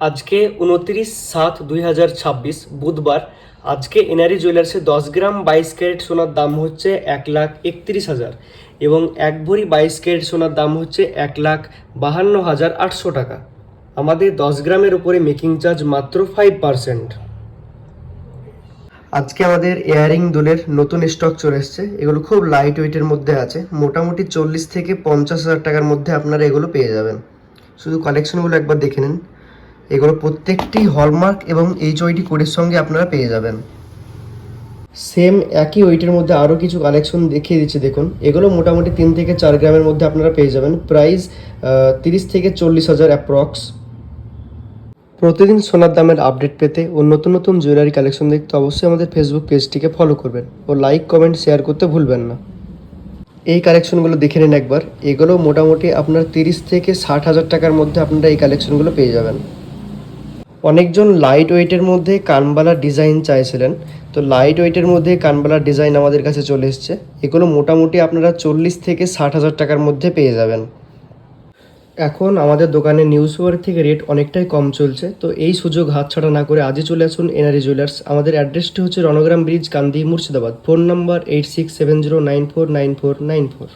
আজকে 29/7/2026 বুধবার। আজকে এনআরই জুয়েলার্সে 10 গ্রাম 22 ক্যারেট সোনার দাম হচ্ছে 1,31,000 এবং 1 ভরি 22 ক্যারেট সোনার দাম হচ্ছে 1,52,800 টাকা। আমাদের 10 গ্রামের উপরে মেকিং চার্জ মাত্র 5%। আজকে আমাদের ইয়ারিং দুলের নতুন স্টক চলে এসছে। এগুলো খুব লাইট ওয়েটের মধ্যে আছে, মোটামুটি 40 থেকে 50,000 টাকার মধ্যে আপনারা এগুলো পেয়ে যাবেন। শুধু কালেকশনগুলো একবার দেখে নিন। এগুলো প্রত্যেকটি হলমার্ক এবং এইচওআইডি কোডের সঙ্গে আপনারা পেয়ে যাবেন। সেম একই ওয়েটের মধ্যে আরও কিছু কালেকশন দেখিয়ে দিচ্ছি, দেখুন। এগুলো মোটামুটি 3 থেকে 4 গ্রামের মধ্যে আপনারা পেয়ে যাবেন। প্রাইস 30 থেকে 40,000 অ্যাপ্রক্স। প্রতিদিন সোনার দামের আপডেট পেতে ও নতুন নতুন জুয়েলারি কালেকশন দেখতে অবশ্যই আমাদের ফেসবুক পেজটিকে ফলো করবেন ও লাইক কমেন্ট শেয়ার করতে ভুলবেন না। এই কালেকশনগুলো দেখে নিন একবার। এগুলো মোটামুটি আপনার 30 থেকে 60,000 টাকার মধ্যে আপনারা এই কালেকশনগুলো পেয়ে যাবেন। অনেকজন লাইট ওয়েটের মধ্যে কানবালার ডিজাইন চাইছিলেন, তো লাইট ওয়েটের মধ্যে কানবালার ডিজাইন আমাদের কাছে চলে এসছে। এগুলো মোটামুটি আপনারা 40 থেকে 60,000 টাকার মধ্যে পেয়ে যাবেন। এখন আমাদের দোকানে নিউ সুপার থেকে রেট অনেকটাই কম চলছে, তো এই সুযোগ হাতছাড়া না করে আজই চলে আসুন এনআরই জুয়েলার্স। আমাদের অ্যাড্রেসটি হচ্ছে Ranagram bridge, Kandi, Murshidabad. Phone number 8670949494।